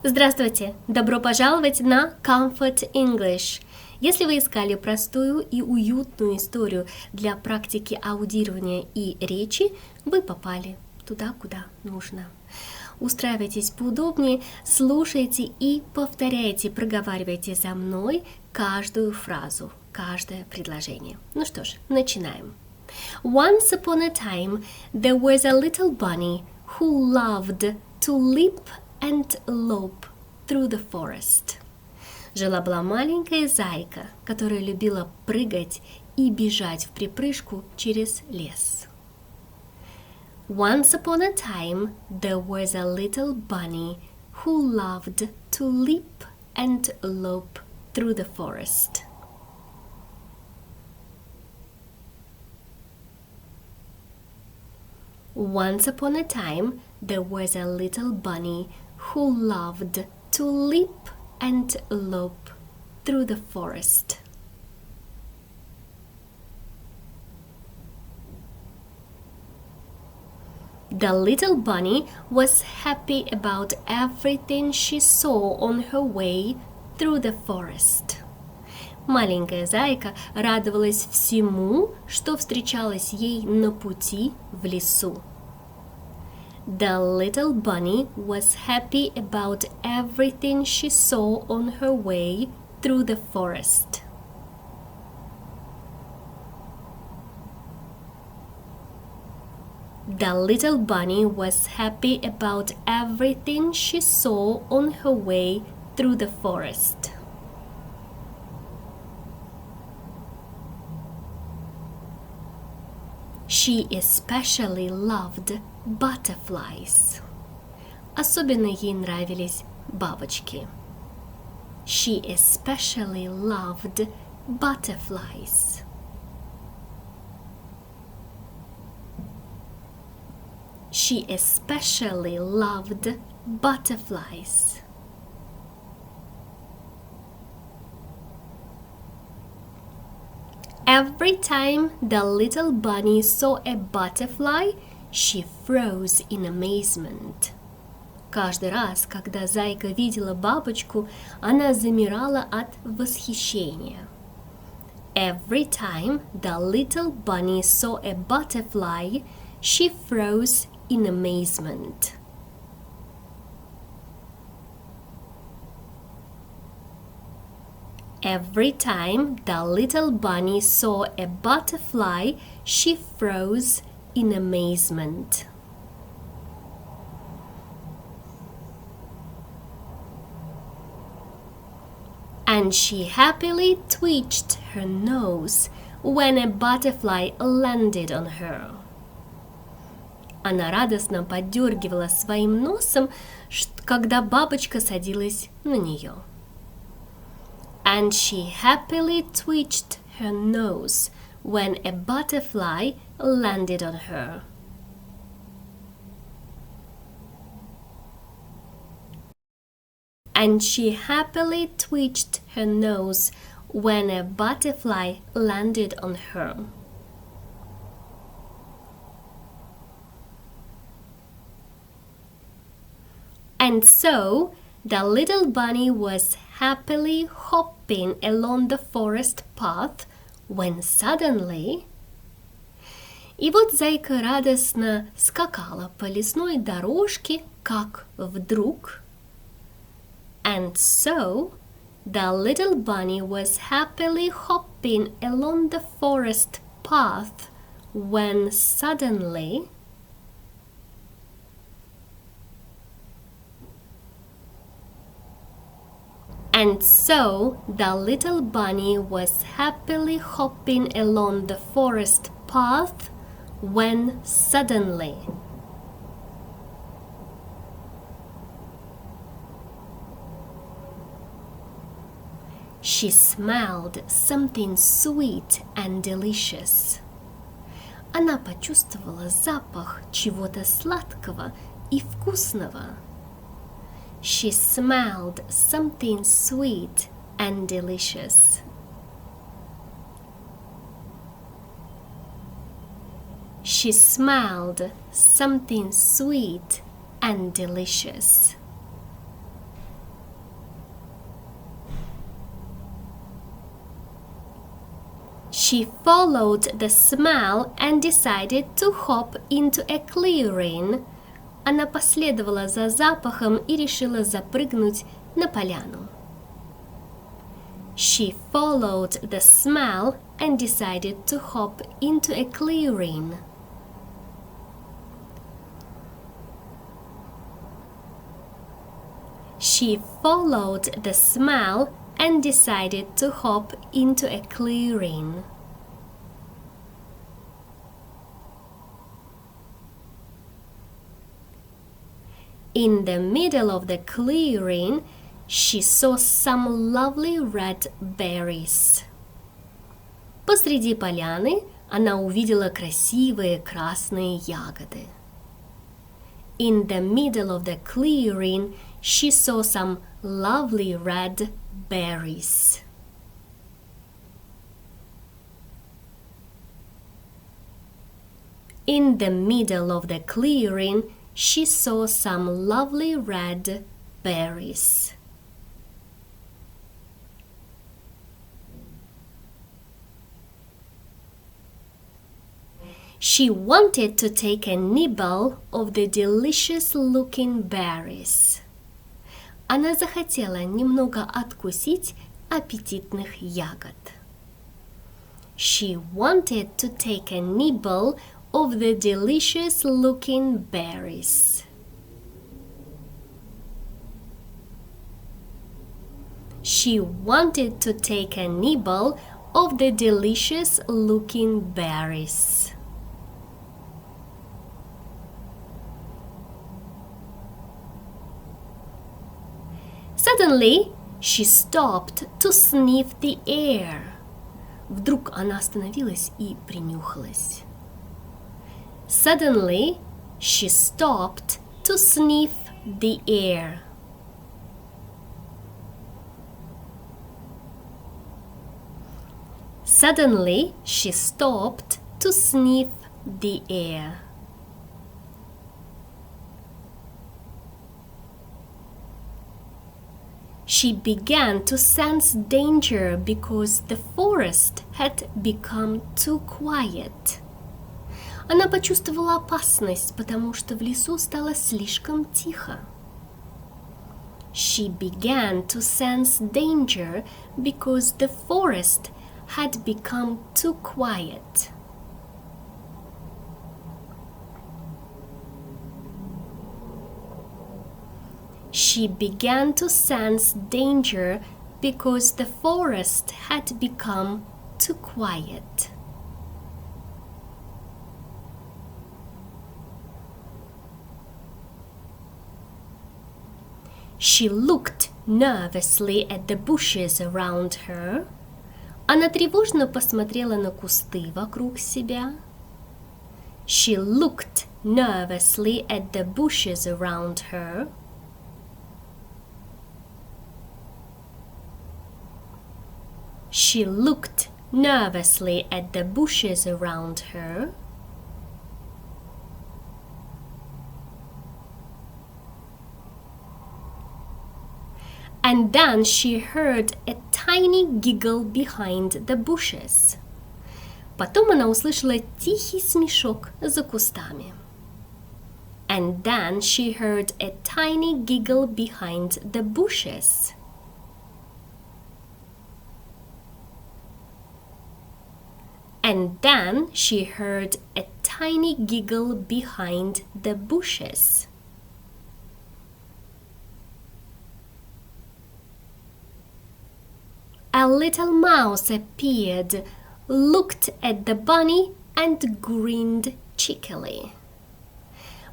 Здравствуйте! Добро пожаловать на Comfort English! Если вы искали простую и уютную историю для практики аудирования и речи, вы попали туда, куда нужно. Устраивайтесь поудобнее, слушайте и повторяйте, проговаривайте за мной каждую фразу, каждое предложение. Ну что ж, начинаем. Once upon a time, there was a little bunny who loved to leap and lope through the forest. Жила-была маленькая зайка, которая любила прыгать и бежать в припрыжку через лес. Once upon a time, there was a little bunny who loved to leap and lope through the forest. Once upon a time, there was a little bunny who loved to leap and lope through the forest. The little bunny was happy about everything she saw on her way through the forest. Маленькая зайка радовалась всему, что встречалось ей на пути в лесу. The little bunny was happy about everything she saw on her way through the forest. The little bunny was happy about everything she saw on her way through the forest. She especially loved butterflies. Особенно ей нравились бабочки. She especially loved butterflies. She especially loved butterflies. Every time the little bunny saw a butterfly, she froze in amazement. Каждый раз, когда зайка видела бабочку, она замирала от восхищения. Every time the little bunny saw a butterfly, she froze in amazement. Every time the little bunny saw a butterfly, she froze in amazement. And she happily twitched her nose when a butterfly landed on her. Она радостно поддергивала своим носом, когда бабочка садилась на нее. And she happily twitched her nose when a butterfly landed on her. And she happily twitched her nose when a butterfly landed on her. And so the little bunny was happily hopping along the forest path when suddenly... И вот зайка радостно скакала по лесной дорожке, как вдруг... And so the little bunny was happily hopping along the forest path when suddenly... And so the little bunny was happily hopping along the forest path when suddenly... She smelled something sweet and delicious. Она почувствовала запах чего-то сладкого и вкусного. She smelled something sweet and delicious. She smelled something sweet and delicious. She followed the smell and decided to hop into a clearing. Она последовала за запахом и решила запрыгнуть на поляну. She followed the smell and decided to hop into a clearing. She followed the smell and decided to hop into a clearing. In the middle of the clearing, she saw some lovely red berries. Посреди поляны она увидела красивые красные ягоды. In the middle of the clearing, she saw some lovely red berries. In the middle of the clearing, she saw some lovely red berries. She wanted to take a nibble of the delicious-looking berries. Она захотела немного откусить аппетитных ягод. She wanted to take a nibble of the delicious-looking berries. She wanted to take a nibble of the delicious-looking berries. Suddenly, she stopped to sniff the air. Вдруг она остановилась и принюхалась. Suddenly, she stopped to sniff the air. Suddenly, she stopped to sniff the air. She began to sense danger because the forest had become too quiet. Она почувствовала опасность, потому что в лесу стало слишком тихо. She began to sense danger because the forest had become too quiet. She began to sense danger because the forest had become too quiet. She looked nervously at the bushes around her. Она тревожно посмотрела на кусты вокруг себя. She looked nervously at the bushes around her. She looked nervously at the bushes around her. And then she heard a tiny giggle behind the bushes. Потом она услышала тихий смешок за кустами. And then she heard a tiny giggle behind the bushes. And then she heard a tiny giggle behind the bushes. A little mouse appeared, looked at the bunny and grinned cheekily.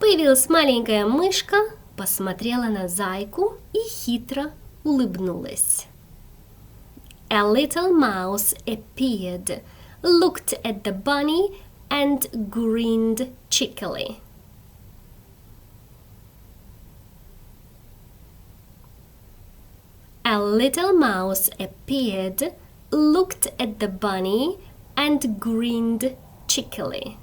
Появилась маленькая мышка, посмотрела на зайку и хитро улыбнулась. A little mouse appeared, looked at the bunny and grinned cheekily. A little mouse appeared, looked at the bunny and grinned cheekily.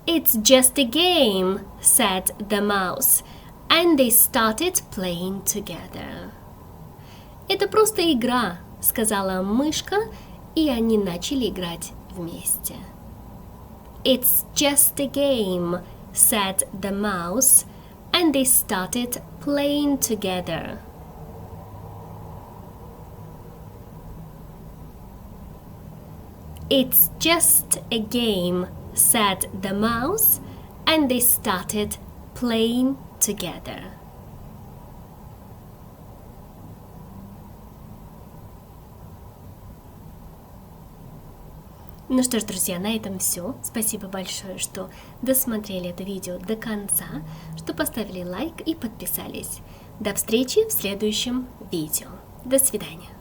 "It's just a game," said the mouse, And they started playing together. Это просто игра, сказала мышка, и они начали играть вместе. It's just a game, said the mouse, and they started playing together. It's just a game, said the mouse, and they started playing together. Ну что ж, друзья, на этом все. Спасибо большое, что досмотрели это видео до конца, что поставили лайк и подписались. До встречи в следующем видео. До свидания.